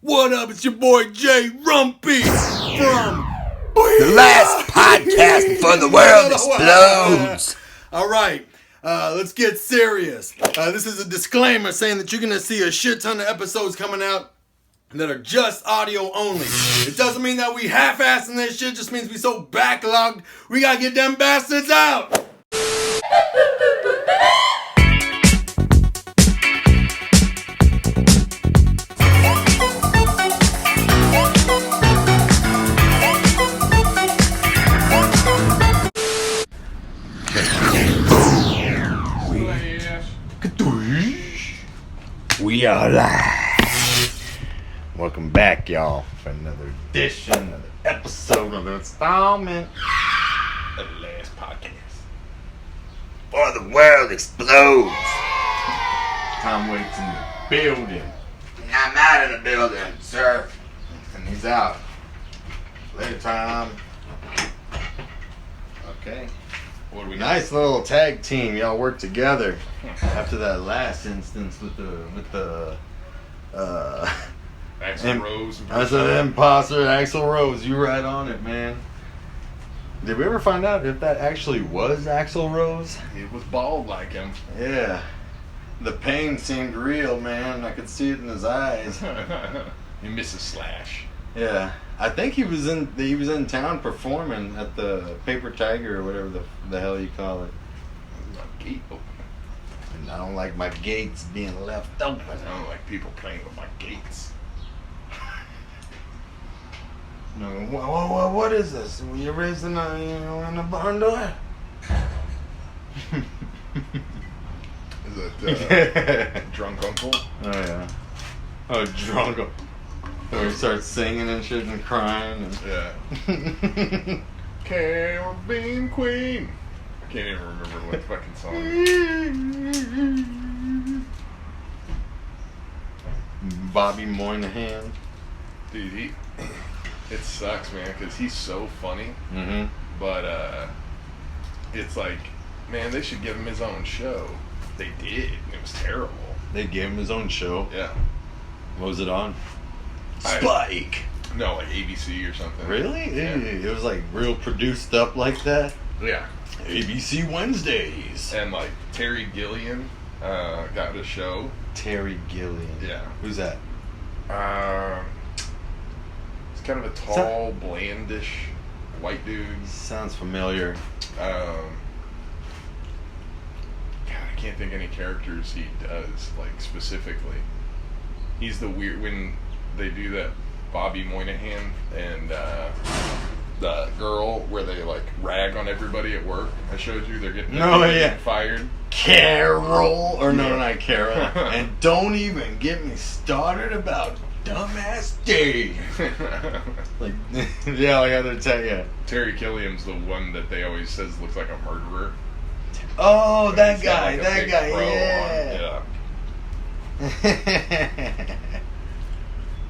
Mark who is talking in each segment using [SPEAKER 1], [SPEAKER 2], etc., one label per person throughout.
[SPEAKER 1] What up? It's your boy Jay Rumpy from
[SPEAKER 2] the last podcast before the world explodes.
[SPEAKER 1] All right, let's get serious. This is a disclaimer saying that you're going to see a shit ton of episodes coming out that are just audio only. It doesn't mean that we half-assing this shit, just means we so backlogged, we got to get them bastards out.
[SPEAKER 2] We are live. Welcome back, y'all, for another edition, another episode, another installment of the last podcast. Before the world explodes. Tom Waits in the building. I'm out of the building, sir. And he's out. Later, Tom. Okay. What do we nice little tag team. Y'all work together after that last instance with the
[SPEAKER 1] Axel Rose.
[SPEAKER 2] That's an imposter, Axel Rose. You right on it, man. Did we ever find out if that actually was Axel Rose?
[SPEAKER 1] He was bald like him.
[SPEAKER 2] Yeah. The pain seemed real, man. I could see it in his eyes.
[SPEAKER 1] He misses Slash.
[SPEAKER 2] Yeah. I think he was in town performing at the Paper Tiger or whatever the hell you call it.
[SPEAKER 1] My gate open.
[SPEAKER 2] And I don't like my gates being left open.
[SPEAKER 1] I don't like people playing with my gates.
[SPEAKER 2] No, what is this? You're raising in the barn door?
[SPEAKER 1] Is it Drunk Uncle?
[SPEAKER 2] Oh yeah. Oh, drunk uncle. Where he starts singing and shit and crying. And
[SPEAKER 1] Yeah. Caribbean Queen. I can't even remember what the fucking song is.
[SPEAKER 2] Bobby Moynahan.
[SPEAKER 1] Dude, it sucks, man, because he's so funny.
[SPEAKER 2] Mm-hmm.
[SPEAKER 1] But it's like, man, they should give him his own show. They did. It was terrible.
[SPEAKER 2] They gave him his own show.
[SPEAKER 1] Yeah.
[SPEAKER 2] What was it on? Spike.
[SPEAKER 1] No, like ABC or something.
[SPEAKER 2] Really?
[SPEAKER 1] Yeah.
[SPEAKER 2] It was like real produced up like that?
[SPEAKER 1] Yeah.
[SPEAKER 2] ABC Wednesdays.
[SPEAKER 1] And like Terry Gilliam got a show.
[SPEAKER 2] Terry Gilliam.
[SPEAKER 1] Yeah.
[SPEAKER 2] Who's that?
[SPEAKER 1] He's kind of a tall, blandish white dude.
[SPEAKER 2] Sounds familiar.
[SPEAKER 1] God, I can't think any characters he does, like, specifically. He's the weird, when they do that Bobby Moynihan and the girl where they, like, rag on everybody at work. I showed you, they're getting fired.
[SPEAKER 2] Carol, or no, not Carol. And don't even get me started about dumbass Dave. Like, yeah, like other yeah.
[SPEAKER 1] Terry Gilliam's the one that they always says looks like a murderer.
[SPEAKER 2] Oh,
[SPEAKER 1] But
[SPEAKER 2] that
[SPEAKER 1] he's got,
[SPEAKER 2] guy,
[SPEAKER 1] like, a
[SPEAKER 2] that
[SPEAKER 1] big
[SPEAKER 2] guy,
[SPEAKER 1] fro
[SPEAKER 2] yeah.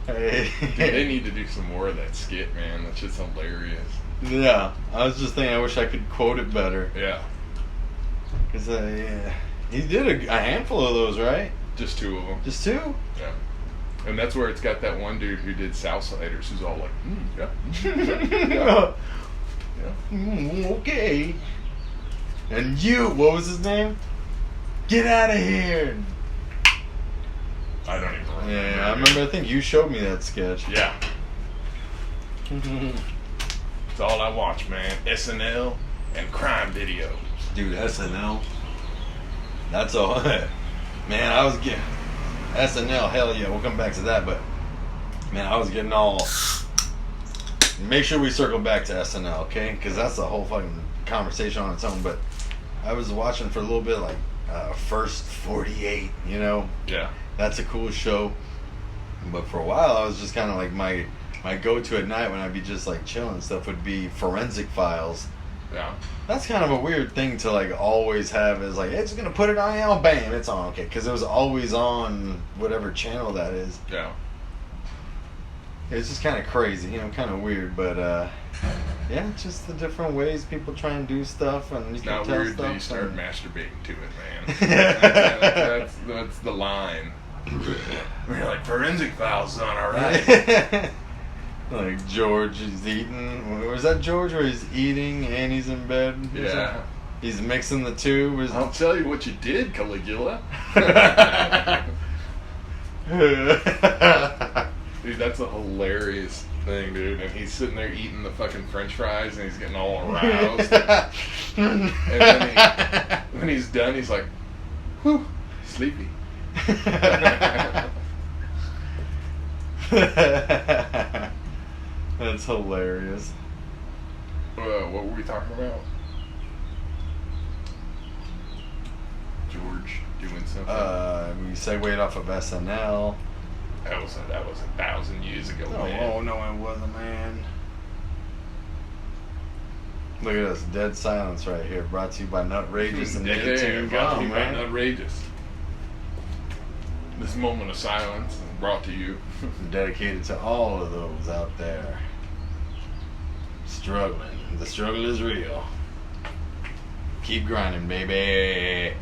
[SPEAKER 1] Dude, they need to do some more of that skit, man. That shit's hilarious.
[SPEAKER 2] Yeah, I was just thinking, I wish I could quote it better.
[SPEAKER 1] Yeah.
[SPEAKER 2] Because yeah. He did a handful of those, right?
[SPEAKER 1] Just two of them.
[SPEAKER 2] Just two?
[SPEAKER 1] Yeah. And that's where it's got that one dude who did Southsiders who's all like, yeah. Yeah.
[SPEAKER 2] Okay. And you, what was his name? Get out of here.
[SPEAKER 1] I don't even remember.
[SPEAKER 2] Yeah, I remember, I think you showed me that sketch.
[SPEAKER 1] Yeah. It's all I watch, man. SNL and crime videos.
[SPEAKER 2] Dude, SNL. That's all. Man, I was getting SNL, hell yeah, we'll come back to that, but man, I was getting all. Make sure we circle back to SNL, okay? Because that's a whole fucking conversation on its own. But I was watching for a little bit, like First 48, you know?
[SPEAKER 1] Yeah.
[SPEAKER 2] That's a cool show. But for a while, I was just kind of like my go-to at night when I'd be just like chilling and stuff would be Forensic Files.
[SPEAKER 1] Yeah.
[SPEAKER 2] That's kind of a weird thing to like always have, is like, it's gonna put it on, you know, bam, it's on, okay, because it was always on whatever channel that is.
[SPEAKER 1] Yeah.
[SPEAKER 2] It's just kind of crazy, you know, kind of weird, but yeah, just the different ways people try and do stuff, and you
[SPEAKER 1] It's
[SPEAKER 2] can
[SPEAKER 1] not
[SPEAKER 2] tell
[SPEAKER 1] weird
[SPEAKER 2] stuff.
[SPEAKER 1] till you start masturbating to it, man. That's the line. We're like, Forensic Files is on, alright.
[SPEAKER 2] Like George is eating. Was that George where he's eating and he's in bed?
[SPEAKER 1] Yeah.
[SPEAKER 2] He's mixing the two.
[SPEAKER 1] I'll tell you what you did, Caligula. Dude, that's a hilarious thing, dude. And he's sitting there eating the fucking French fries, and he's getting all aroused. And then when he's done, he's like, "Whew, sleepy."
[SPEAKER 2] That's hilarious.
[SPEAKER 1] What were we talking about? George doing something.
[SPEAKER 2] We segued off of SNL.
[SPEAKER 1] That was 1,000 years ago, man.
[SPEAKER 2] Oh no, it wasn't, man. Look at us, dead silence right here. Brought to you by Nutrageous and Nicotine
[SPEAKER 1] Brought to you
[SPEAKER 2] Gum,
[SPEAKER 1] by
[SPEAKER 2] man.
[SPEAKER 1] Nutrageous. This moment of silence is brought to you.
[SPEAKER 2] Dedicated to all of those out there struggling. The struggle is real. Keep grinding, baby.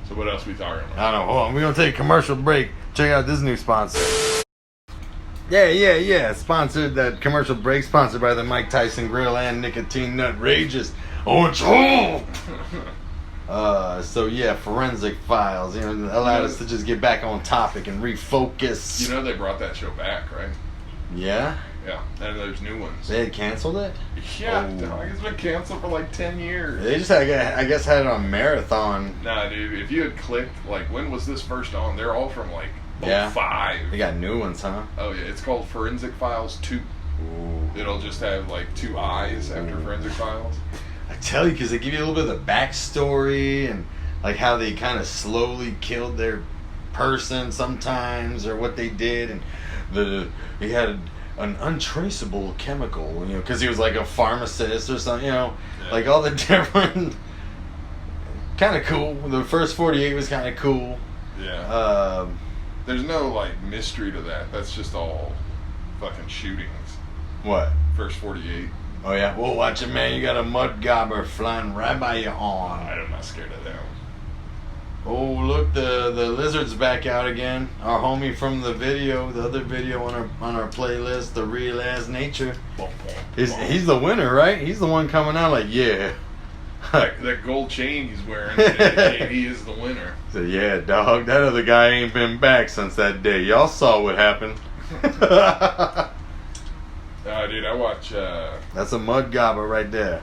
[SPEAKER 1] So what else we talking about?
[SPEAKER 2] I don't know. Hold on. We're going to take a commercial break. Check out this new sponsor. Yeah. Sponsored that commercial break. Sponsored by the Mike Tyson Grill and Nicotine Nutrageous. Unsolved. So yeah, Forensic Files. You know, allowed us to just get back on topic and refocus.
[SPEAKER 1] You know they brought that show back, right?
[SPEAKER 2] Yeah.
[SPEAKER 1] Yeah, and there's new ones.
[SPEAKER 2] They had canceled it?
[SPEAKER 1] Yeah,
[SPEAKER 2] Oh.
[SPEAKER 1] dog, it's been canceled for like 10 years.
[SPEAKER 2] They just had, I guess, had it on marathon.
[SPEAKER 1] Nah, dude, if you had clicked, like, when was this first on? They're all from, like,
[SPEAKER 2] Yeah.
[SPEAKER 1] 05.
[SPEAKER 2] They got new ones, huh?
[SPEAKER 1] Oh, yeah, it's called Forensic Files 2.
[SPEAKER 2] Ooh.
[SPEAKER 1] It'll just have, like, 2 eyes after Forensic Files.
[SPEAKER 2] I tell you, because they give you a little bit of the backstory and, like, how they kind of slowly killed their person sometimes or what they did. And he had an untraceable chemical, you know, because he was like a pharmacist or something, you know,
[SPEAKER 1] Yeah.
[SPEAKER 2] like all the different, kind of cool. The first 48 was kind of cool.
[SPEAKER 1] Yeah. There's no, like, mystery to that. That's just all fucking shootings.
[SPEAKER 2] What?
[SPEAKER 1] First 48.
[SPEAKER 2] Oh yeah. Well, watch it, man. You got a mud gobber flying right by your arm.
[SPEAKER 1] I'm not scared of that.
[SPEAKER 2] Oh, look, the lizard's back out again. Our homie from the video, the other video on our playlist, The Real Ass Nature. He's the winner, right? He's the one coming out like, yeah.
[SPEAKER 1] That gold chain he's wearing, he is the winner.
[SPEAKER 2] So yeah, dog, that other guy ain't been back since that day. Y'all saw what happened.
[SPEAKER 1] Dude, I watch,
[SPEAKER 2] That's a mud gobber right there.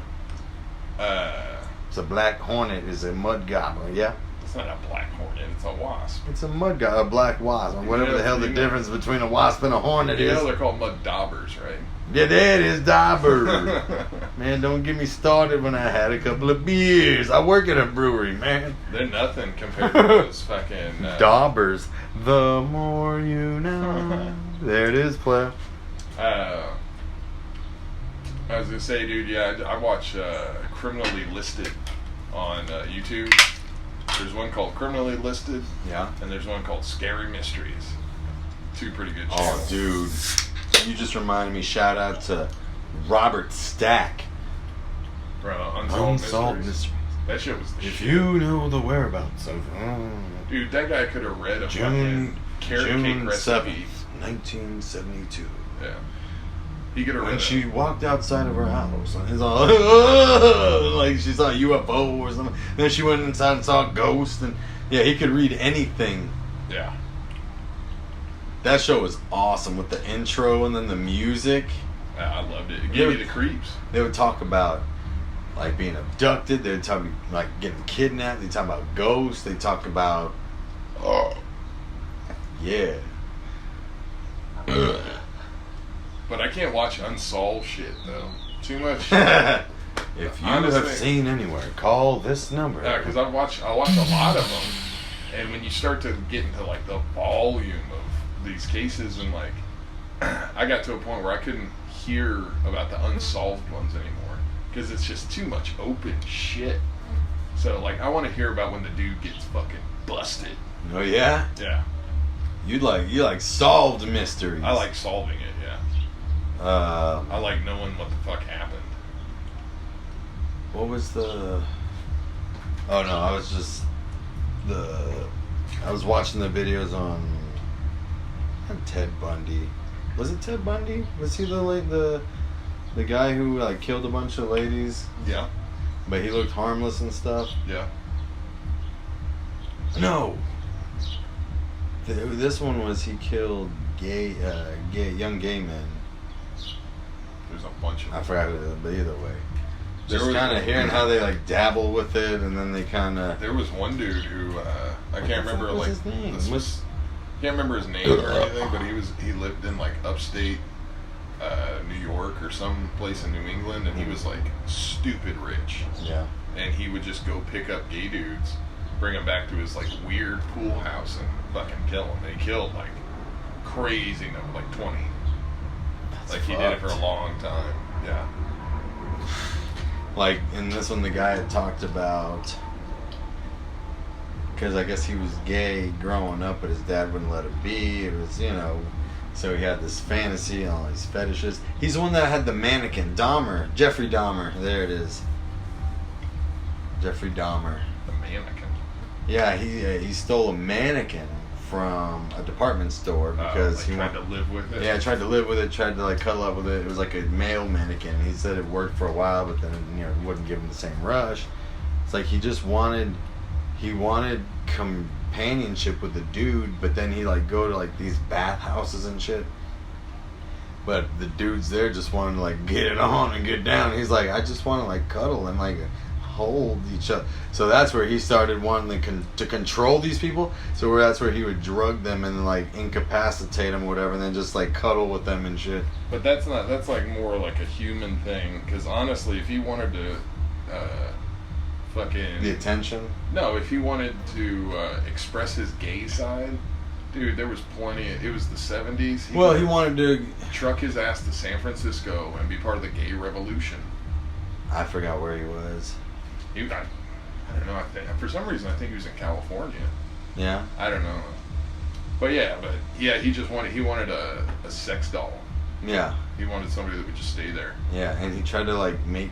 [SPEAKER 2] It's a black hornet. It's a mud gobber, yeah?
[SPEAKER 1] it's not a black hornet, it's a wasp.
[SPEAKER 2] It's a mud gobber, a black wasp, or whatever
[SPEAKER 1] Yeah,
[SPEAKER 2] the hell the
[SPEAKER 1] you know-
[SPEAKER 2] difference between a wasp and a hornet
[SPEAKER 1] You
[SPEAKER 2] is.
[SPEAKER 1] know they're called mud daubers, right?
[SPEAKER 2] Yeah, that is dauber. Man, don't get me started when I had a couple of beers. I work at a brewery, man.
[SPEAKER 1] They're nothing compared to those fucking...
[SPEAKER 2] Daubers. The more you know. There it is, player.
[SPEAKER 1] I was gonna say, dude, yeah, I watch Criminally Listed on YouTube. There's one called Criminally Listed,
[SPEAKER 2] Yeah.
[SPEAKER 1] and there's one called Scary Mysteries. 2 pretty good
[SPEAKER 2] Oh,
[SPEAKER 1] channels.
[SPEAKER 2] dude. You just reminded me, shout out to Robert Stack.
[SPEAKER 1] Bro, Unsolved Mysteries.
[SPEAKER 2] Mysteries.
[SPEAKER 1] That shit was the
[SPEAKER 2] If
[SPEAKER 1] shit.
[SPEAKER 2] you know the whereabouts of...
[SPEAKER 1] Dude, that guy could have read a
[SPEAKER 2] June
[SPEAKER 1] fucking carrot cake
[SPEAKER 2] June
[SPEAKER 1] recipe.
[SPEAKER 2] 7th, 1972.
[SPEAKER 1] Yeah. He could have
[SPEAKER 2] When
[SPEAKER 1] read
[SPEAKER 2] she
[SPEAKER 1] a...
[SPEAKER 2] walked outside of her house, and it's all like she saw a UFO or something. Then she went inside and saw a ghost, and yeah, he could read anything.
[SPEAKER 1] Yeah.
[SPEAKER 2] That show was awesome with the intro and then the music.
[SPEAKER 1] I loved it. It gave me the creeps.
[SPEAKER 2] They would talk about like being abducted. They would talk like getting kidnapped. They talk about ghosts. They talk about yeah.
[SPEAKER 1] But I can't watch unsolved shit, though. Too much.
[SPEAKER 2] If you
[SPEAKER 1] Honestly.
[SPEAKER 2] have seen anywhere, call this number.
[SPEAKER 1] Yeah, because I watch a lot of them, and when you start to get into like the volume of these cases, and like I got to a point where I couldn't hear about the unsolved ones anymore because it's just too much open shit. So like I want to hear about when the dude gets fucking busted.
[SPEAKER 2] Oh yeah,
[SPEAKER 1] Yeah,
[SPEAKER 2] you like solved mysteries.
[SPEAKER 1] I like solving it. Yeah, I like knowing what the fuck happened.
[SPEAKER 2] What was the? Oh no, I was watching the videos on Not Ted Bundy. Was it Ted Bundy? Was he the guy who like killed a bunch of ladies?
[SPEAKER 1] Yeah.
[SPEAKER 2] But he looked harmless and stuff.
[SPEAKER 1] Yeah.
[SPEAKER 2] No. This one was he killed young gay men.
[SPEAKER 1] There's a bunch of.
[SPEAKER 2] I forgot who they were, but either way.
[SPEAKER 1] There
[SPEAKER 2] Just
[SPEAKER 1] was-
[SPEAKER 2] kind of hearing how they like dabble with it, and then they kind of.
[SPEAKER 1] There was one dude who I can't remember
[SPEAKER 2] What's
[SPEAKER 1] like
[SPEAKER 2] his name?
[SPEAKER 1] can't remember his name or anything, but he lived in like upstate New York or some place in New England, and he was like stupid rich.
[SPEAKER 2] Yeah.
[SPEAKER 1] And he would just go pick up gay dudes, bring them back to his like weird pool house, and fucking kill them. And he killed like crazy number, like 20.
[SPEAKER 2] That's
[SPEAKER 1] Like he did it for a long time. Yeah.
[SPEAKER 2] Like in this one, the guy had talked about, because I guess he was gay growing up, but his dad wouldn't let him be. It was, so he had this fantasy and all these fetishes. He's the one that had the mannequin, Dahmer, Jeffrey Dahmer. There it is. Jeffrey Dahmer.
[SPEAKER 1] The mannequin.
[SPEAKER 2] Yeah, he stole a mannequin from a department store because
[SPEAKER 1] like
[SPEAKER 2] he
[SPEAKER 1] tried to live with it.
[SPEAKER 2] Yeah, tried to live with it, tried to like cuddle up with it. It was like a male mannequin. He said it worked for a while, but then it wouldn't give him the same rush. It's like he wanted companionship with the dude, but then he like go to like these bathhouses and shit. But the dudes there just wanted to like get it on and get down. He's like, I just want to like cuddle and like hold each other. So that's where he started wanting to control these people. So that's where he would drug them and like incapacitate them or whatever, and then just like cuddle with them and shit.
[SPEAKER 1] But that's like more like a human thing. Because honestly, if he wanted to fucking
[SPEAKER 2] The attention.
[SPEAKER 1] No, if he wanted to express his gay side, dude, there was plenty. It was the 70s.
[SPEAKER 2] He wanted to
[SPEAKER 1] truck his ass to San Francisco and be part of the gay revolution.
[SPEAKER 2] I forgot where he was.
[SPEAKER 1] I don't know. For some reason, I think he was in California.
[SPEAKER 2] Yeah.
[SPEAKER 1] I don't know. But he just wanted a sex doll.
[SPEAKER 2] Yeah.
[SPEAKER 1] He wanted somebody that would just stay there.
[SPEAKER 2] Yeah, and he tried to like make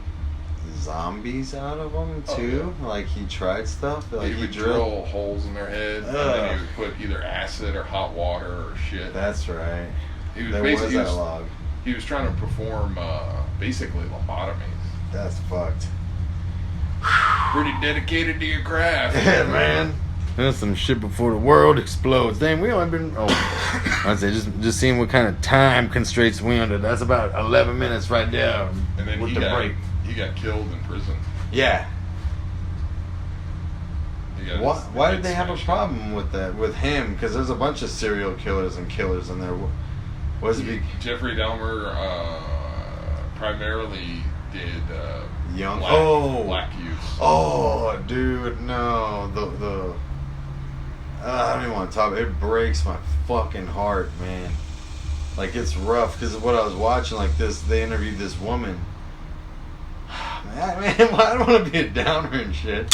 [SPEAKER 2] zombies out of them too.
[SPEAKER 1] Oh, yeah.
[SPEAKER 2] Like he tried stuff. Like
[SPEAKER 1] he would drill holes in their head, and then he would put either acid or hot water or shit.
[SPEAKER 2] That's right.
[SPEAKER 1] He was
[SPEAKER 2] There
[SPEAKER 1] basically
[SPEAKER 2] was that log.
[SPEAKER 1] He was trying to perform basically lobotomies.
[SPEAKER 2] That's fucked.
[SPEAKER 1] Pretty dedicated to your craft.
[SPEAKER 2] Yeah, man. That's some shit before the world explodes. Damn, we only been. I'd say just seeing what kind of time constraints we under. That's about 11 minutes right there.
[SPEAKER 1] And then
[SPEAKER 2] with
[SPEAKER 1] he
[SPEAKER 2] the
[SPEAKER 1] got
[SPEAKER 2] break.
[SPEAKER 1] He got killed in prison.
[SPEAKER 2] Yeah. Why did they have a
[SPEAKER 1] smashed.
[SPEAKER 2] problem with that with him? Because there's a bunch of serial killers and killers in there. Was it
[SPEAKER 1] Jeffrey Dahmer primarily did
[SPEAKER 2] young?
[SPEAKER 1] black youth.
[SPEAKER 2] Oh, dude, no. The I don't even want to talk. It breaks my fucking heart, man. Like it's rough because of what I was watching. Like this, they interviewed this woman. Man, I don't want to be a downer and shit.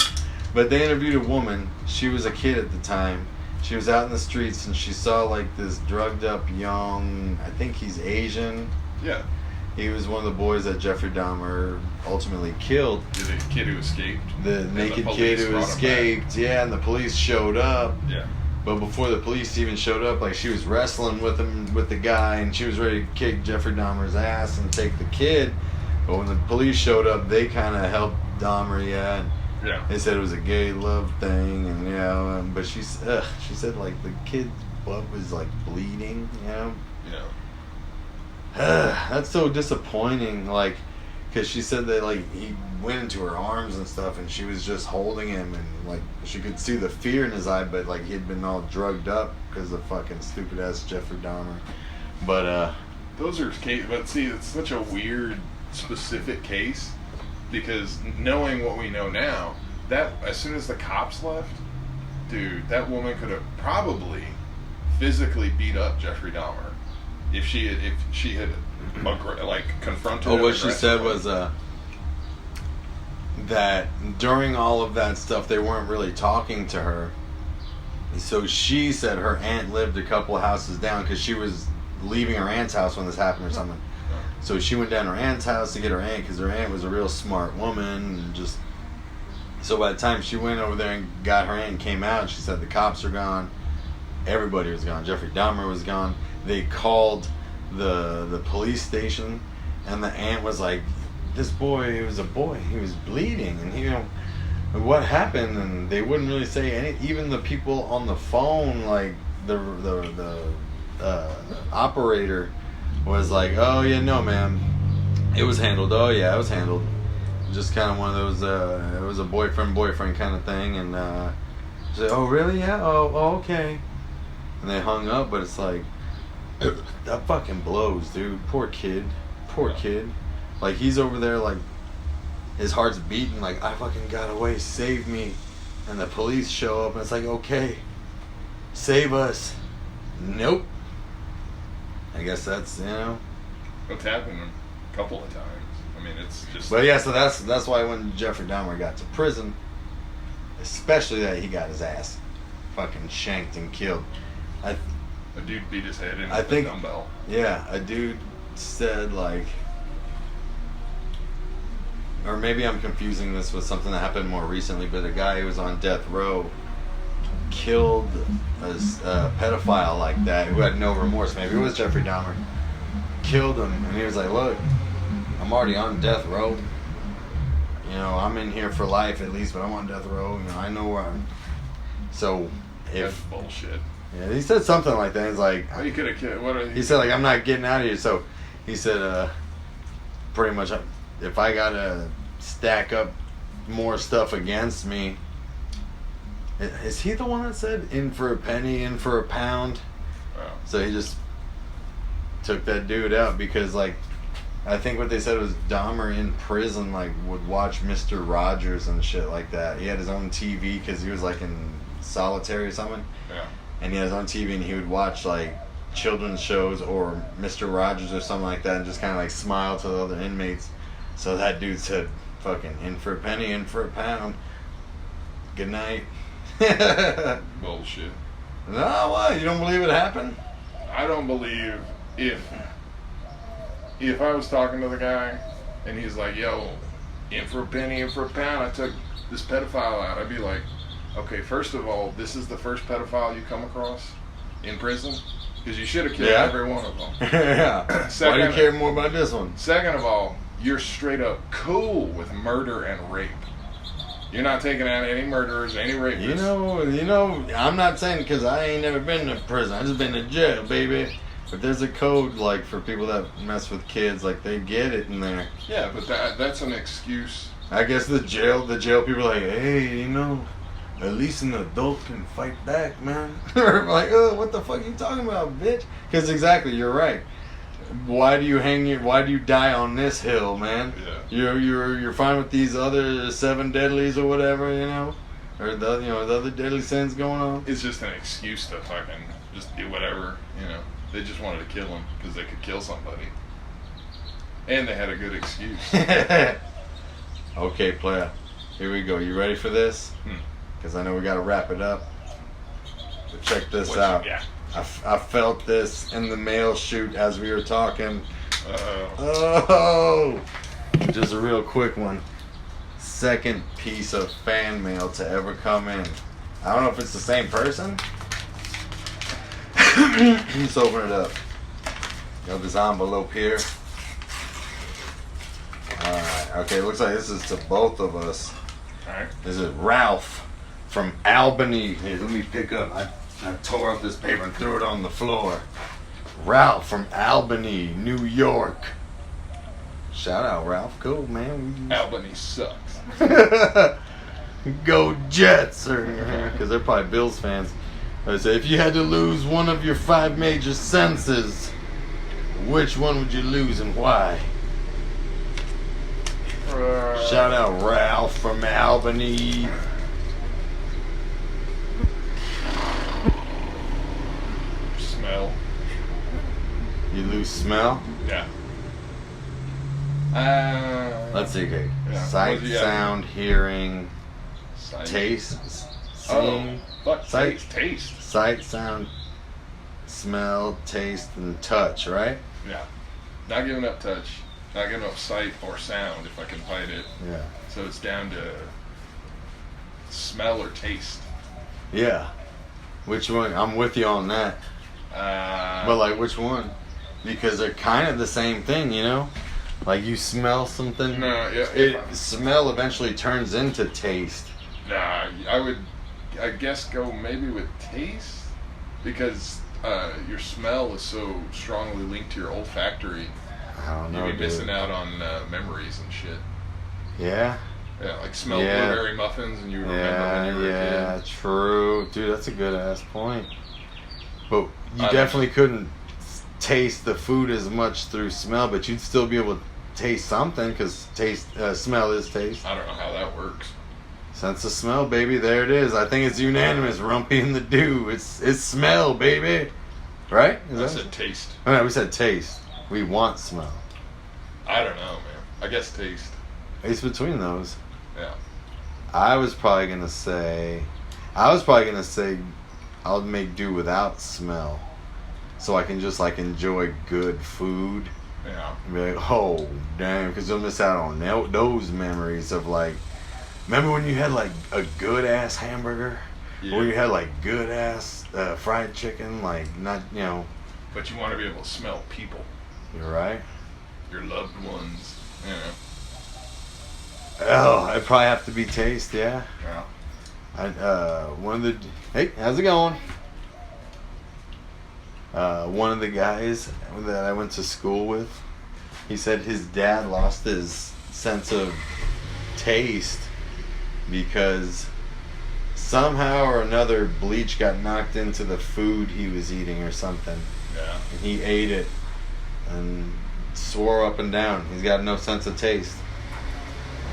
[SPEAKER 2] But they interviewed a woman. She was a kid at the time. She was out in the streets and she saw like this drugged up young, I think he's Asian.
[SPEAKER 1] Yeah.
[SPEAKER 2] He was one of the boys that Jeffrey Dahmer ultimately killed.
[SPEAKER 1] The kid who escaped.
[SPEAKER 2] The naked kid who escaped. Yeah, and the police showed up.
[SPEAKER 1] Yeah.
[SPEAKER 2] But before the police even showed up, like she was wrestling with him, with the guy, and she was ready to kick Jeffrey Dahmer's ass and take the kid. But when the police showed up, they kind of helped Dahmer. Yeah.
[SPEAKER 1] Yeah.
[SPEAKER 2] They said it was a gay love thing, and but she said like the kid's butt was like bleeding.
[SPEAKER 1] Yeah.
[SPEAKER 2] That's so disappointing. Like, because she said that like he went into her arms and stuff, and she was just holding him, and like she could see the fear in his eye, but like he'd been all drugged up because of fucking stupid ass Jeffrey Dahmer. But
[SPEAKER 1] those are case. But see, it's such a weird, specific case because knowing what we know now, that as soon as the cops left, dude, that woman could have probably physically beat up Jeffrey Dahmer if she had like confronted him.
[SPEAKER 2] what she said was that during all of that stuff, they weren't really talking to her. So she said her aunt lived a couple houses down because she was leaving her aunt's house when this happened or something. So she went down to her aunt's house to get her aunt because her aunt was a real smart woman. And just so by the time she went over there and got her aunt and came out, she said the cops are gone. Everybody was gone. Jeffrey Dahmer was gone. They called the police station, and the aunt was like, "This boy, he was a boy. He was bleeding, and he, what happened?" And they wouldn't really say any. Even the people on the phone, like the operator, was like, "Oh yeah, no, ma'am, it was handled. Oh yeah, it was handled. Just kind of one of those. It was a boyfriend kind of thing." And she said, "Oh really? Yeah. Oh okay." And they hung up, but it's like, that fucking blows, dude. Poor kid. Like, he's over there, like, his heart's beating, like, I fucking got away, save me. And the police show up, and it's like, okay, save us. Nope. I guess that's,
[SPEAKER 1] It's happened a couple of times. I mean, it's just...
[SPEAKER 2] But yeah, so that's why when Jeffrey Dahmer got to prison, especially that he got his ass fucking shanked and killed. A
[SPEAKER 1] dude beat his head in with a dumbbell.
[SPEAKER 2] Yeah, a dude said, like, or maybe I'm confusing this with something that happened more recently, but a guy who was on death row killed a pedophile like that who had no remorse. Maybe it was Jeffrey Dahmer. Killed him, and he was like, "Look, I'm already on death row. I'm in here for life at least, but I'm on death row. I know where I'm." So
[SPEAKER 1] That's bullshit.
[SPEAKER 2] Yeah, he said something like that. He's like,
[SPEAKER 1] "Oh, you could have killed."
[SPEAKER 2] He said, like, "I'm not getting out of here." So he said, pretty much, if I gotta stack up more stuff against me, is he the one that said, "In for a penny, in for a pound"?
[SPEAKER 1] Wow.
[SPEAKER 2] So he just took that dude out because, like, I think what they said was Dahmer in prison, like, would watch Mr. Rogers and shit like that. He had his own TV because he was, like, in solitary or something.
[SPEAKER 1] Yeah.
[SPEAKER 2] And he had his own TV, and he would watch, like, children's shows or Mr. Rogers or something like that and just kind of, like, smile to the other inmates. So that dude said, fucking, in for a penny, in for a pound. Good night.
[SPEAKER 1] Bullshit.
[SPEAKER 2] No, what? You don't believe it happened?
[SPEAKER 1] I don't believe if I was talking to the guy and he's like, "Yo, in for a penny, in for a pound, I took this pedophile out," I'd be like, "Okay, first of all, this is the first pedophile you come across in prison? Because you should have killed every one of them."
[SPEAKER 2] Yeah. Why do you care more about this one?
[SPEAKER 1] Second of all, you're straight up cool with murder and rape. You're not taking out any murderers, any rapists.
[SPEAKER 2] I'm not saying because I ain't never been to prison. I just been to jail, baby. But there's a code, like, for people that mess with kids, like, they get it in there.
[SPEAKER 1] Yeah, but that's an excuse.
[SPEAKER 2] I guess the jail people are like, "Hey, at least an adult can fight back, man." Like, "Oh, what the fuck are you talking about, bitch?" Because exactly, you're right. Why do you die on this hill, man?
[SPEAKER 1] Yeah.
[SPEAKER 2] You're fine with these other 7 deadlies or whatever, or the other deadly sins going on.
[SPEAKER 1] It's just an excuse to fucking just do whatever, They just wanted to kill him because they could kill somebody. And they had a good excuse.
[SPEAKER 2] Okay, player. Here we go. You ready for this? Because I know we got to wrap it up. But check this out.
[SPEAKER 1] Yeah.
[SPEAKER 2] I felt this in the mail chute as we were talking.
[SPEAKER 1] Uh-oh.
[SPEAKER 2] Just a real quick one. Second piece of fan mail to ever come in. I don't know if it's the same person. Let's open it up. Got this envelope here. Alright, okay, looks like this is to both of us.
[SPEAKER 1] Alright.
[SPEAKER 2] This is Ralph from Albany. Hey, let me pick up. I tore up this paper and threw it on the floor. Ralph from Albany, New York. Shout out, Ralph. Cool, man.
[SPEAKER 1] Albany sucks.
[SPEAKER 2] Go Jets, because they're probably Bills fans. I say, if you had to lose one of your 5 major senses, which one would you lose and why? Shout out Ralph from Albany.
[SPEAKER 1] Smell.
[SPEAKER 2] You lose smell?
[SPEAKER 1] Yeah.
[SPEAKER 2] Let's see, okay.
[SPEAKER 1] Yeah.
[SPEAKER 2] Sight, sound, hearing,
[SPEAKER 1] Sight.
[SPEAKER 2] taste, seeing.
[SPEAKER 1] Taste.
[SPEAKER 2] Sight, sound, smell, taste, and touch, right?
[SPEAKER 1] Yeah. Not giving up touch. Not giving up sight or sound if I can fight it.
[SPEAKER 2] Yeah.
[SPEAKER 1] So it's down to smell or taste.
[SPEAKER 2] Yeah. Which one? I'm with you on that. But like, which one? Because they're kind of the same thing, you know? Like, you smell something.
[SPEAKER 1] No, yeah.
[SPEAKER 2] Smell eventually turns into taste.
[SPEAKER 1] Nah, I guess go maybe with taste, because your smell is so strongly linked to your olfactory.
[SPEAKER 2] I don't know,
[SPEAKER 1] You'd be
[SPEAKER 2] dude.
[SPEAKER 1] missing out on memories and shit.
[SPEAKER 2] Yeah?
[SPEAKER 1] Yeah, like smell blueberry muffins and you would remember when you were a kid.
[SPEAKER 2] Yeah, true. Dude, that's a good ass point. But you
[SPEAKER 1] I
[SPEAKER 2] definitely couldn't taste the food as much through smell, but you'd still be able to taste something, because smell is taste.
[SPEAKER 1] I don't know how that works.
[SPEAKER 2] Sense of smell, baby. There it is. I think it's unanimous. Rumpy and the do. It's smell, baby. Right?
[SPEAKER 1] I said taste.
[SPEAKER 2] Oh, no, we said taste. We want smell.
[SPEAKER 1] I don't know, man. I guess taste.
[SPEAKER 2] It's between those.
[SPEAKER 1] Yeah.
[SPEAKER 2] I was probably gonna say I'll make do without smell, so I can just like enjoy good food.
[SPEAKER 1] Yeah.
[SPEAKER 2] And be like, oh damn, because you'll miss out on those memories of like, remember when you had like a good ass hamburger, or you had like good ass fried chicken, like not, you know.
[SPEAKER 1] But you want to be able to smell people.
[SPEAKER 2] You're right.
[SPEAKER 1] Your loved ones. You know.
[SPEAKER 2] Oh, it'd probably have to be taste, yeah.
[SPEAKER 1] Yeah.
[SPEAKER 2] Hey, how's it going? One of the guys that I went to school with, he said his dad lost his sense of taste because somehow or another bleach got knocked into the food he was eating or something.
[SPEAKER 1] Yeah.
[SPEAKER 2] And he ate it and swore up and down. He's got no sense of taste.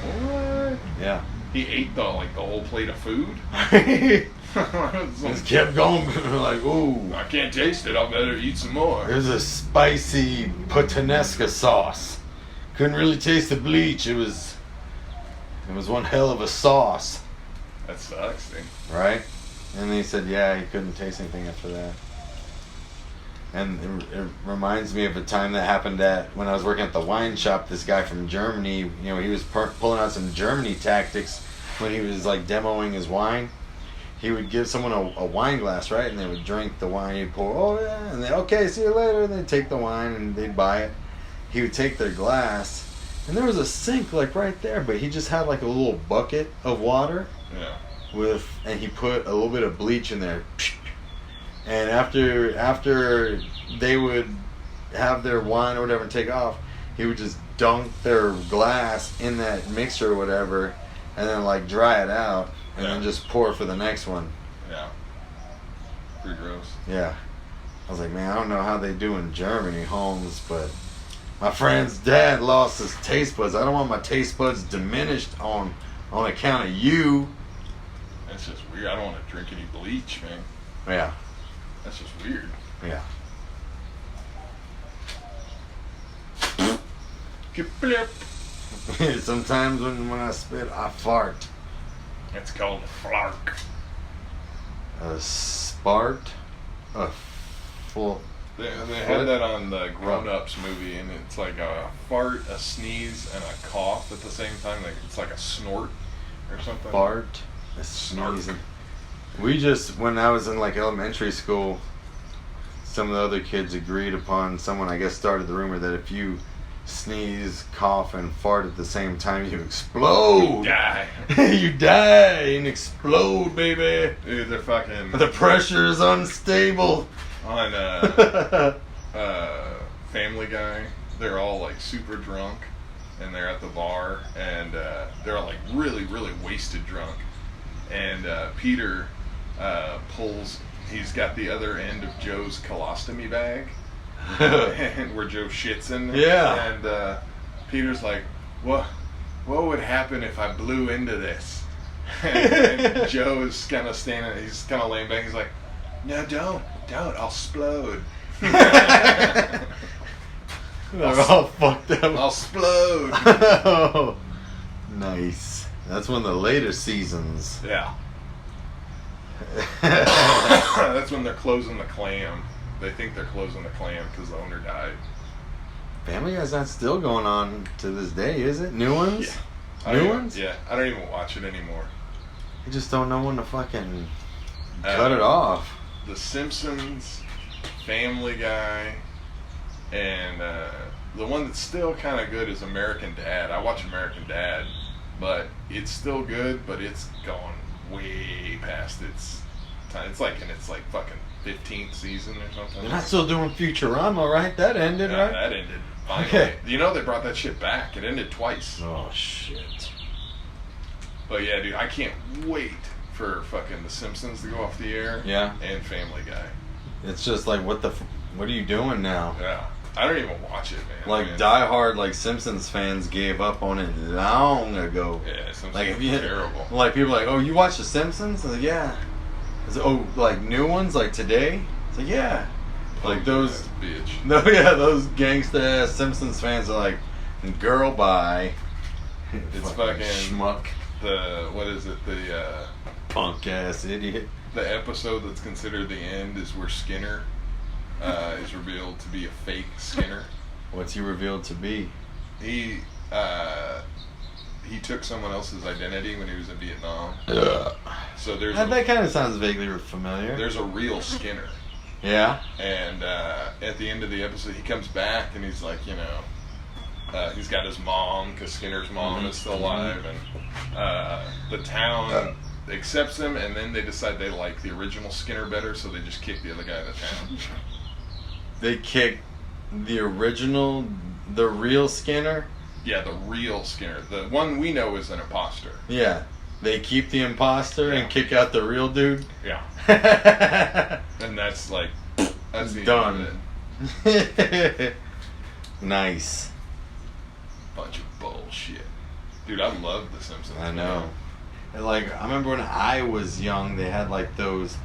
[SPEAKER 1] What?
[SPEAKER 2] Yeah.
[SPEAKER 1] He ate the whole plate of food?
[SPEAKER 2] Just kept going, like, ooh.
[SPEAKER 1] I can't taste it, I better eat some more.
[SPEAKER 2] There's a spicy puttanesca sauce. Couldn't really taste the bleach. It was one hell of a sauce.
[SPEAKER 1] That sucks, dude.
[SPEAKER 2] Right? And he said, yeah, he couldn't taste anything after that. And it reminds me of a time that happened when I was working at the wine shop. This guy from Germany, you know, he was pulling out some Germany tactics when he was like demoing his wine. He would give someone a wine glass, right? And they would drink the wine. He'd pour, oh yeah, and they, okay, see you later. And they'd take the wine and they'd buy it. He would take their glass, and there was a sink like right there, but he just had like a little bucket of water.
[SPEAKER 1] Yeah.
[SPEAKER 2] And he put a little bit of bleach in there. And after they would have their wine or whatever and take off, he would just dunk their glass in that mixture or whatever, and then like dry it out, and then just pour for the next one.
[SPEAKER 1] Yeah. Pretty gross.
[SPEAKER 2] Yeah. I was like, man, I don't know how they do in Germany, Holmes, but my friend's dad lost his taste buds. I don't want my taste buds diminished on account of you.
[SPEAKER 1] That's just weird. I don't want to drink any bleach, man.
[SPEAKER 2] Yeah.
[SPEAKER 1] That's just weird.
[SPEAKER 2] Yeah.
[SPEAKER 1] Blip.
[SPEAKER 2] Sometimes when I spit, I fart.
[SPEAKER 1] It's called a flark.
[SPEAKER 2] A spart? A full...
[SPEAKER 1] They had that on the Grown Ups movie, and it's like a fart, a sneeze, and a cough at the same time. Like it's like a snort or something.
[SPEAKER 2] Fart, a sneeze. We just, when I was in like elementary school, some of the other kids agreed upon, someone I guess started the rumor that if you sneeze, cough, and fart at the same time, you explode.
[SPEAKER 1] You die.
[SPEAKER 2] You die and explode, baby.
[SPEAKER 1] Dude, they're fucking...
[SPEAKER 2] The pressure is unstable.
[SPEAKER 1] On Family Guy, they're all like super drunk, and they're at the bar, and they're all like really, really wasted drunk. And Peter pulls, he's got the other end of Joe's colostomy bag, and where Joe shits in.
[SPEAKER 2] Yeah.
[SPEAKER 1] And Peter's like, what would happen if I blew into this? And Joe is kind of standing, he's kind of laying back, he's like, no, don't, I'll explode.
[SPEAKER 2] They're all fucked up.
[SPEAKER 1] I'll explode.
[SPEAKER 2] Oh, nice. That's one of the later seasons.
[SPEAKER 1] Yeah. That's when they're closing the clam. They think they're closing the clam because the owner died.
[SPEAKER 2] Family Guy's not still going on to this day, is it? New ones?
[SPEAKER 1] Yeah.
[SPEAKER 2] New ones?
[SPEAKER 1] Yeah. I don't even watch it anymore.
[SPEAKER 2] You just don't know when to fucking cut it off.
[SPEAKER 1] The Simpsons, Family Guy, and the one that's still kind of good is American Dad. I watch American Dad, but it's still good, but it's gone way past its time. It's like fucking 15th season or something.
[SPEAKER 2] They're not still doing Futurama, right? That ended, right?
[SPEAKER 1] That ended. Finally.
[SPEAKER 2] Okay.
[SPEAKER 1] You know they brought that shit back. It ended twice.
[SPEAKER 2] Oh, shit.
[SPEAKER 1] But yeah, dude, I can't wait for fucking The Simpsons to go off the air.
[SPEAKER 2] Yeah.
[SPEAKER 1] And Family Guy.
[SPEAKER 2] It's just like, what are you doing now?
[SPEAKER 1] Yeah. I don't even watch it, man.
[SPEAKER 2] Like, diehard, like, Simpsons fans gave up on it long ago.
[SPEAKER 1] Yeah, Simpsons
[SPEAKER 2] like,
[SPEAKER 1] is terrible.
[SPEAKER 2] Like, people are like, oh, you watch The Simpsons? I'm like, yeah. It's, oh, like, new ones, like today? It's like, yeah. Like, those...
[SPEAKER 1] Bitch.
[SPEAKER 2] No, yeah, those gangsta-ass Simpsons fans are like, girl, bye.
[SPEAKER 1] It's fucking...
[SPEAKER 2] Schmuck.
[SPEAKER 1] What is it? The,
[SPEAKER 2] punk-ass idiot.
[SPEAKER 1] The episode that's considered the end is where Skinner is revealed to be a fake Skinner.
[SPEAKER 2] What's he revealed to be?
[SPEAKER 1] He took someone else's identity when he was in Vietnam. So there's
[SPEAKER 2] that kind of sounds vaguely familiar.
[SPEAKER 1] There's a real Skinner.
[SPEAKER 2] Yeah.
[SPEAKER 1] And at the end of the episode, he comes back and he's like, you know, he's got his mom because Skinner's mom is still alive, and the town accepts him, and then they decide they like the original Skinner better, so they just kick the other guy out of town.
[SPEAKER 2] They kick the real Skinner?
[SPEAKER 1] Yeah, the real Skinner. The one we know is an imposter.
[SPEAKER 2] Yeah. They keep the imposter and kick out the real dude?
[SPEAKER 1] Yeah. And that's like, that's the
[SPEAKER 2] done.
[SPEAKER 1] End of it.
[SPEAKER 2] Nice.
[SPEAKER 1] Bunch of bullshit. Dude, I love The Simpsons.
[SPEAKER 2] I know. And like, I remember when I was young, they had like those,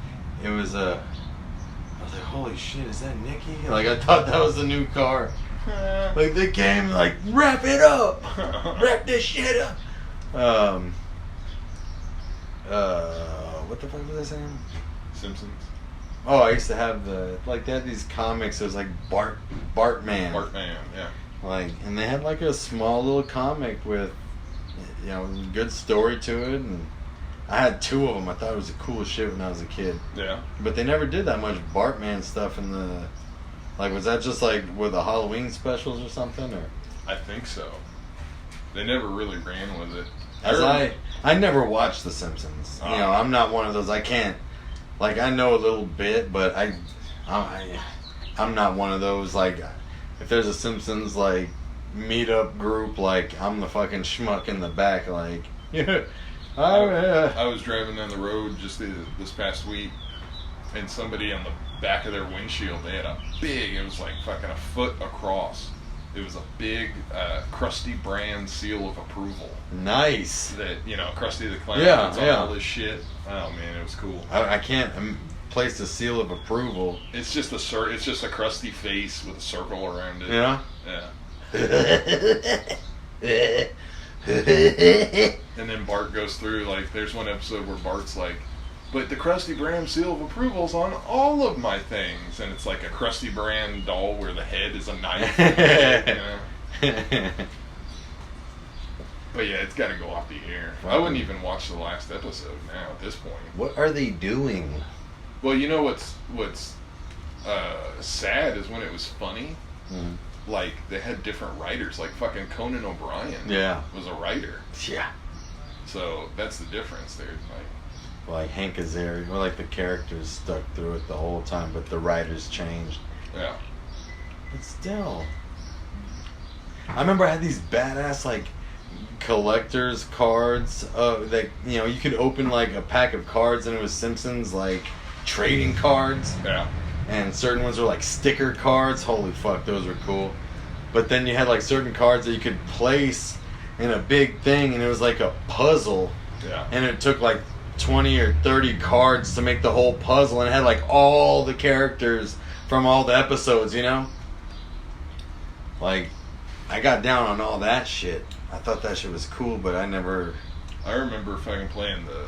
[SPEAKER 2] I was like, holy shit, is that Nikki? Like, I thought that was a new car. Like, they came like, wrap it up! Wrap this shit up! What the fuck was I saying?
[SPEAKER 1] Simpsons.
[SPEAKER 2] Oh, I used to have they had these comics, it was like Bartman.
[SPEAKER 1] Bartman, yeah.
[SPEAKER 2] Like, and they had like a small little comic with, you know, good story to it, and I had 2 of them. I thought it was the coolest shit when I was a kid.
[SPEAKER 1] Yeah.
[SPEAKER 2] But they never did that much Bartman stuff in the, like, was that just like with the Halloween specials or something, or?
[SPEAKER 1] I think so. They never really ran with it.
[SPEAKER 2] I never watched The Simpsons. You know, I'm not one of those. I can't, like, I know a little bit, but I'm not one of those, like, if there's a Simpsons, like, meetup group, like, I'm the fucking schmuck in the back, like, yeah.
[SPEAKER 1] I was driving down the road just this past week, and somebody on the back of their windshield, they had it was like fucking a foot across. It was a big Krusty brand seal of approval. Nice. That, you know, Krusty the Clown puts on all this shit. Oh man, it was cool.
[SPEAKER 2] I can't place the seal of approval.
[SPEAKER 1] It's just a Krusty face with a circle around it.
[SPEAKER 2] Yeah.
[SPEAKER 1] Yeah. And then Bart goes through, like, there's one episode where Bart's like, but the Krusty Brand seal of approval's on all of my things, and it's like a Krusty Brand doll where the head is a knife. You know? But yeah, it's got to go off the air. I wouldn't even watch the last episode now at this point.
[SPEAKER 2] What are they doing?
[SPEAKER 1] Well, you know what's sad is when it was funny.
[SPEAKER 2] Mm.
[SPEAKER 1] Like, they had different writers. Like, fucking Conan O'Brien was a writer.
[SPEAKER 2] Yeah.
[SPEAKER 1] So, that's the difference there.
[SPEAKER 2] Like Hank Azaria, well, like the characters stuck through it the whole time, but the writers changed.
[SPEAKER 1] Yeah.
[SPEAKER 2] But still. I remember I had these badass, like, collector's cards that, you know, you could open, like, a pack of cards and it was Simpsons, like, trading cards.
[SPEAKER 1] Yeah.
[SPEAKER 2] And certain ones were like sticker cards. Holy fuck, those were cool. But then you had like certain cards that you could place in a big thing, and it was like a puzzle.
[SPEAKER 1] Yeah.
[SPEAKER 2] And it took like 20 or 30 cards to make the whole puzzle, and it had like all the characters from all the episodes, you know? Like, I got down on all that shit. I thought that shit was cool, but I
[SPEAKER 1] remember fucking playing the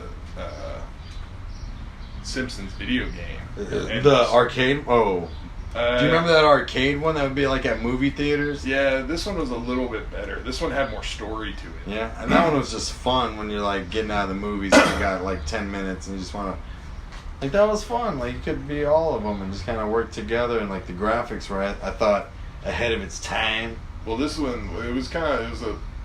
[SPEAKER 1] Simpsons video game.
[SPEAKER 2] The arcade? Oh. Do you remember that arcade one that would be like at movie theaters?
[SPEAKER 1] Yeah, this one was a little bit better. This one had more story to it.
[SPEAKER 2] Yeah, and that one was just fun when you're like getting out of the movies and you got like 10 minutes and you just want to Like, that was fun. Like, you could be all of them and just kind of work together. And, like, the graphics were, I thought, ahead of its time.
[SPEAKER 1] Well, this one, it was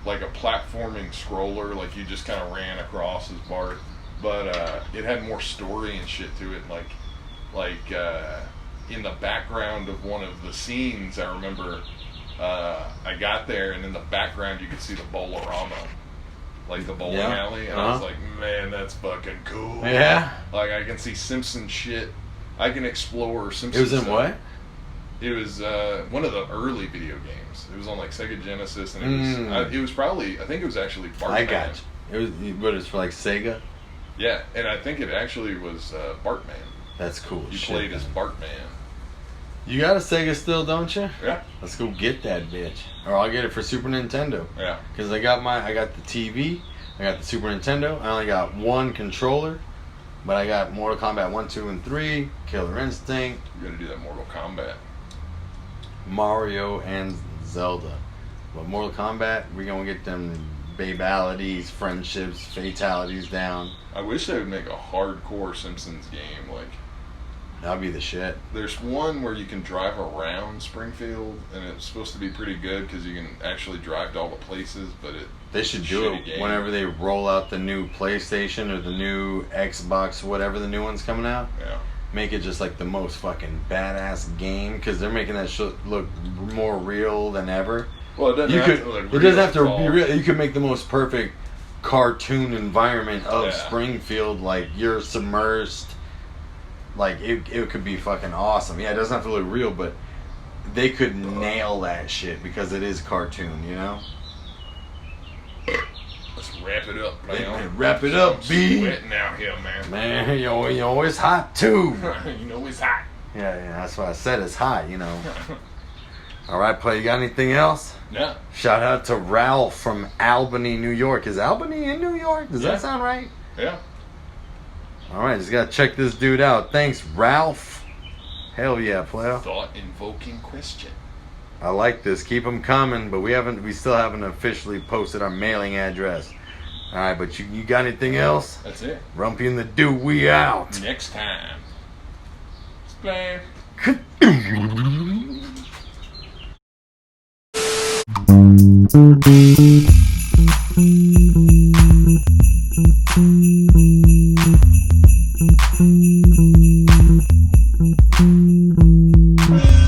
[SPEAKER 1] like a platforming scroller. Like, you just kind of ran across as Bart. But it had more story and shit to it. Like in the background of one of the scenes, I remember I got there, and in the background you could see the Bowl-O-Rama, like the bowling alley, and I was like, man, that's fucking cool.
[SPEAKER 2] Yeah.
[SPEAKER 1] Like, I can see Simpsons shit. I can explore Simpsons.
[SPEAKER 2] It was in
[SPEAKER 1] stuff.
[SPEAKER 2] what?
[SPEAKER 1] It was one of the early video games. It was on like Sega Genesis, and it was probably, I think it was actually Bartman.
[SPEAKER 2] I got you. It was for like Sega.
[SPEAKER 1] Yeah, and I think it actually was Bartman.
[SPEAKER 2] That's cool.
[SPEAKER 1] You played as Bartman.
[SPEAKER 2] You got a Sega still, don't you?
[SPEAKER 1] Yeah.
[SPEAKER 2] Let's go get that bitch, or I'll get it for Super Nintendo.
[SPEAKER 1] Yeah.
[SPEAKER 2] Because I got the TV, I got the Super Nintendo. I only got one controller, but I got Mortal Kombat 1, 2, and 3, Killer Instinct.
[SPEAKER 1] You gotta do that Mortal Kombat.
[SPEAKER 2] Mario and Zelda. But Mortal Kombat, we're gonna get them babalities, friendships, fatalities down.
[SPEAKER 1] I wish they would make a hardcore Simpsons game. Like,
[SPEAKER 2] that'd be the shit.
[SPEAKER 1] there's one where you can drive around Springfield, and it's supposed to be pretty good because you can actually drive to all the places. But
[SPEAKER 2] they should do it
[SPEAKER 1] game.
[SPEAKER 2] whenever they roll out the new PlayStation or the new Xbox, whatever the new one's coming out.
[SPEAKER 1] Yeah.
[SPEAKER 2] Make it just like the most fucking badass game, because they're making that shit look more real than ever.
[SPEAKER 1] Well, it doesn't have to look real.
[SPEAKER 2] It doesn't have to be real. You could make the most perfect cartoon environment of Springfield, like you're submersed. Like it could be fucking awesome. Yeah, it doesn't have to look real, but they could nail that shit because it is cartoon, you know?
[SPEAKER 1] Let's wrap it up, man.
[SPEAKER 2] Wrap it up, B.
[SPEAKER 1] Sweating out here, man.
[SPEAKER 2] Man, you know it's hot too.
[SPEAKER 1] You know it's hot.
[SPEAKER 2] Yeah, that's why I said it's hot, you know. All right, play. You got anything else?
[SPEAKER 1] No.
[SPEAKER 2] Shout out to Ralph from Albany, New York. Is Albany in New York? Does that sound right?
[SPEAKER 1] Yeah.
[SPEAKER 2] All right, just gotta check this dude out. Thanks, Ralph. Hell yeah, player.
[SPEAKER 1] Thought-invoking question.
[SPEAKER 2] I like this. Keep them coming, but we still haven't officially posted our mailing address. All right, but you got anything else?
[SPEAKER 1] That's it.
[SPEAKER 2] Rumpy and the Dude, we out.
[SPEAKER 1] Next time. Splash.